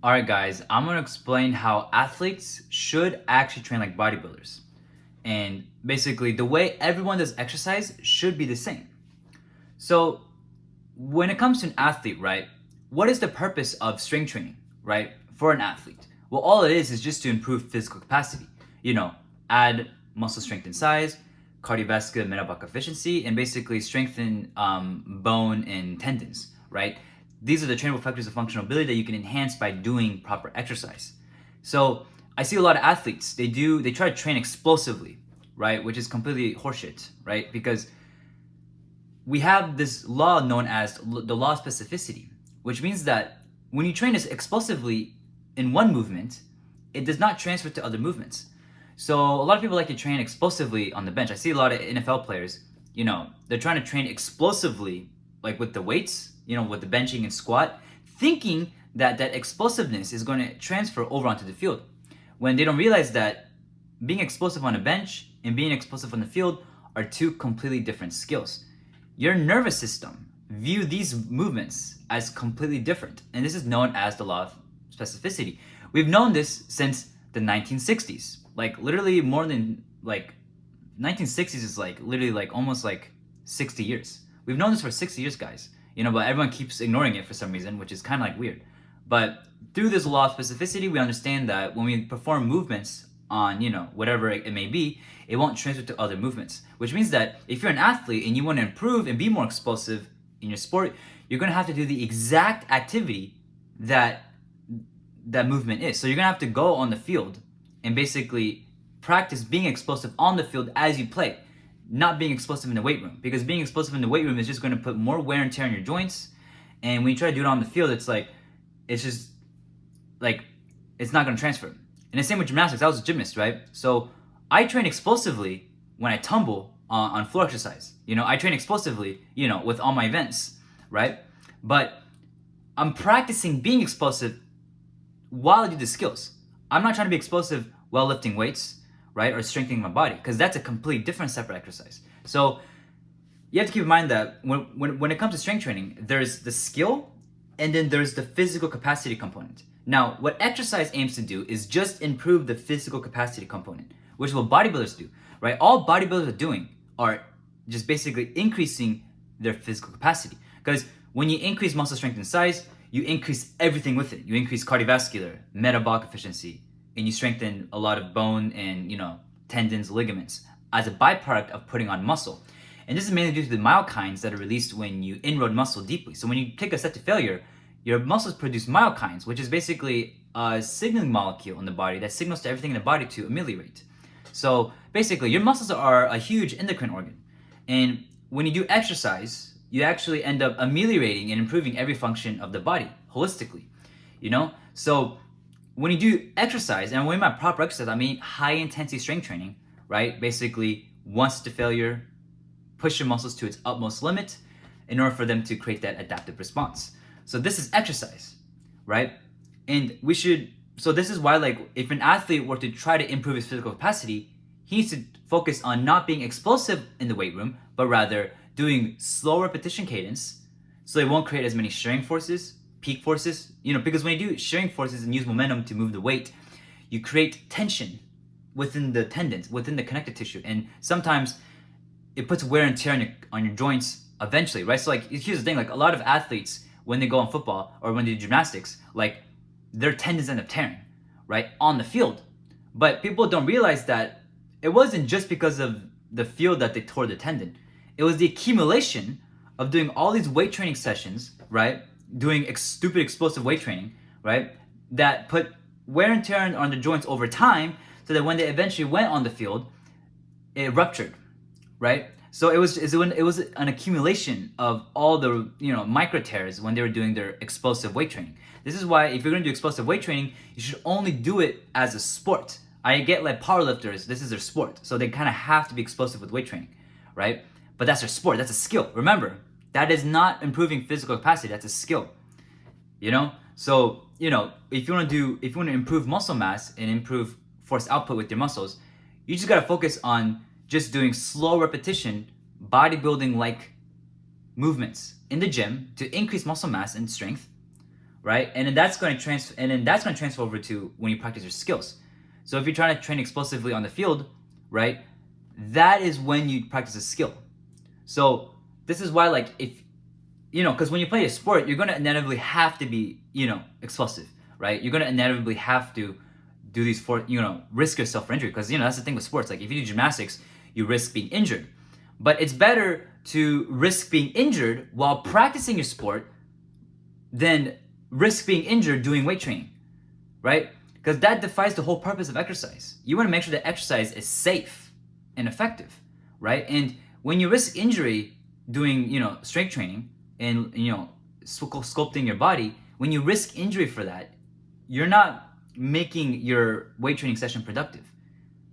Alright guys, I'm going to explain how athletes should actually train like bodybuilders. And basically the way everyone does exercise should be the same. So when it comes to an athlete, right, what is the purpose of strength training, right, for an athlete? Well, all it is just to improve physical capacity. You know, add muscle strength and size, cardiovascular metabolic efficiency, and basically strengthen bone and tendons, right? These are the trainable factors of functional ability that you can enhance by doing proper exercise. So I see a lot of athletes, they try to train explosively, right, which is completely horseshit, right? Because we have this law known as the law of specificity, which means that when you train explosively in one movement, it does not transfer to other movements. So a lot of people like to train explosively on the bench. I see a lot of NFL players, they're trying to train explosively, like with the weights, with the benching and squat, thinking that that explosiveness is going to transfer over onto the field, when they don't realize that being explosive on a bench and being explosive on the field are two completely different skills. Your nervous system view these movements as completely different, and this is known as the law of specificity. We've known this since the 1960s, like literally more than 1960s is like literally like almost like 60 years. We've known this for 60 years, guys. But everyone keeps ignoring it for some reason, which is kind of like weird. But through this law of specificity, we understand that when we perform movements on, whatever it may be, it won't transfer to other movements. Which means that if you're an athlete and you want to improve and be more explosive in your sport, you're going to have to do the exact activity that movement is. So you're going to have to go on the field and basically practice being explosive on the field as you play, not being explosive in the weight room. Because being explosive in the weight room is just going to put more wear and tear on your joints. And when you try to do it on the field, it's not going to transfer. And the same with gymnastics. I was a gymnast, right? So I train explosively when I tumble on floor exercise. I train explosively, with all my events, right? But I'm practicing being explosive while I do the skills. I'm not trying to be explosive while lifting weights, right? Or strengthening my body, because that's a completely different separate exercise. So you have to keep in mind that when it comes to strength training, there's the skill and then there's the physical capacity component. Now, what exercise aims to do is just improve the physical capacity component, which is what bodybuilders do, right? All bodybuilders are doing are just basically increasing their physical capacity. Because when you increase muscle strength and size, you increase everything with it. You increase cardiovascular, metabolic efficiency, and you strengthen a lot of bone and, tendons, ligaments as a byproduct of putting on muscle. And this is mainly due to the myokines that are released when you inroad muscle deeply. So when you take a step to failure, your muscles produce myokines, which is basically a signaling molecule in the body that signals to everything in the body to ameliorate. So basically, your muscles are a huge endocrine organ. And when you do exercise, you actually end up ameliorating and improving every function of the body holistically, So when you do exercise, and when I mean by proper exercise, I mean high intensity strength training, right? Basically, once to failure, push your muscles to its utmost limit in order for them to create that adaptive response. So this is exercise, right? And so this is why, if an athlete were to try to improve his physical capacity, he needs to focus on not being explosive in the weight room, but rather doing slow repetition cadence, so they won't create as many shearing forces, peak forces, because when you do shearing forces and use momentum to move the weight, you create tension within the tendons, within the connective tissue, and sometimes it puts wear and tear on your joints eventually, right? So here's the thing, a lot of athletes, when they go on football or when they do gymnastics, their tendons end up tearing, right, on the field. But people don't realize that it wasn't just because of the field that they tore the tendon. It was the accumulation of doing all these weight training sessions, right, doing stupid explosive weight training, right, that put wear and tear on the joints over time, so that when they eventually went on the field, it ruptured, right? So it was an accumulation of all the micro tears when they were doing their explosive weight training. This is why if you're going to do explosive weight training, you should only do it as a sport. I get powerlifters, this is their sport, so they kind of have to be explosive with weight training, right? But that's their sport, that's a skill. Remember, that is not improving physical capacity, that's a skill. So if you want to improve muscle mass and improve force output with your muscles, you just got to focus on just doing slow repetition, bodybuilding like movements in the gym to increase muscle mass and strength, right? And then that's going to transfer over to when you practice your skills. So if you're trying to train explosively on the field, right, that is when you practice a skill. So this is why, like, if because when you play a sport, you're going to inevitably have to be explosive, right? You're going to inevitably have to do these for risk yourself for injury, because that's the thing with sports. Like, if you do gymnastics, you risk being injured. But it's better to risk being injured while practicing your sport than risk being injured doing weight training, right? Because that defies the whole purpose of exercise. You want to make sure that exercise is safe and effective, right? And when you risk injury doing strength training and sculpting your body, when you risk injury for that, you're not making your weight training session productive.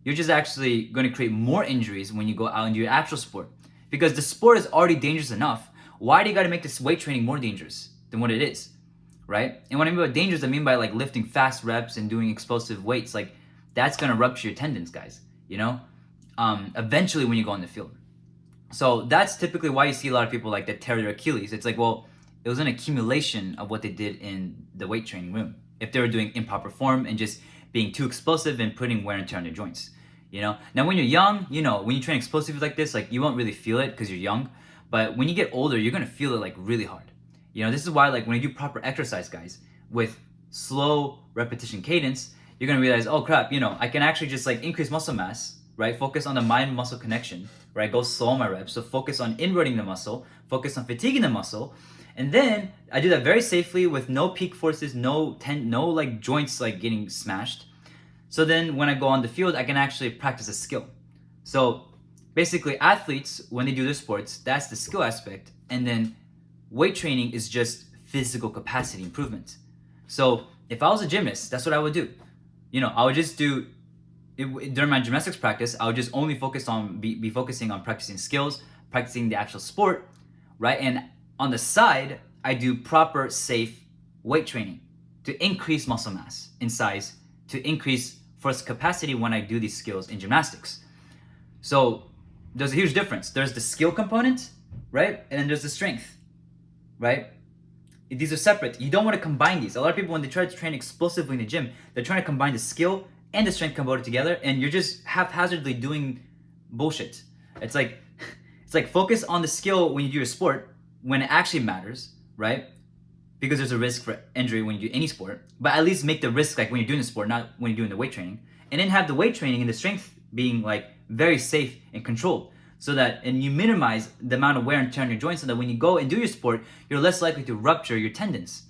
You're just actually going to create more injuries when you go out and do your actual sport. Because the sport is already dangerous enough. Why do you got to make this weight training more dangerous than what it is, right? And when I mean by dangerous, I mean by like lifting fast reps and doing explosive weights. Like, that's going to rupture your tendons, guys, eventually when you go on the field. So that's typically why you see a lot of people like that tear their Achilles. It's like, well, it was an accumulation of what they did in the weight training room. If they were doing improper form and just being too explosive and putting wear and tear on their joints, Now, when you're young, when you train explosively like this, like, you won't really feel it because you're young. But when you get older, you're going to feel it like really hard. This is why, like, when you do proper exercise, guys, with slow repetition cadence, you're going to realize, oh crap, I can actually just like increase muscle mass, right? Focus on the mind muscle connection, right? Go slow on my reps. So focus on inverting the muscle, focus on fatiguing the muscle. And then I do that very safely with no peak forces, no like joints like getting smashed. So then when I go on the field, I can actually practice a skill. So basically, athletes, when they do their sports, that's the skill aspect. And then weight training is just physical capacity improvement. So if I was a gymnast, that's what I would do. I would just do, during my gymnastics practice, I would just only be focusing on practicing skills, practicing the actual sport, right? And on the side, I do proper, safe weight training to increase muscle mass in size, to increase force capacity when I do these skills in gymnastics. So there's a huge difference. There's the skill component, right? And then there's the strength, right? These are separate. You don't want to combine these. A lot of people, when they try to train explosively in the gym, they're trying to combine the skill and the strength component together, and you're just haphazardly doing bullshit. It's like focus on the skill when you do your sport, when it actually matters, right? Because there's a risk for injury when you do any sport, but at least make the risk like when you're doing the sport, not when you're doing the weight training. And then have the weight training and the strength being like very safe and controlled, and you minimize the amount of wear and tear on your joints, so that when you go and do your sport, you're less likely to rupture your tendons.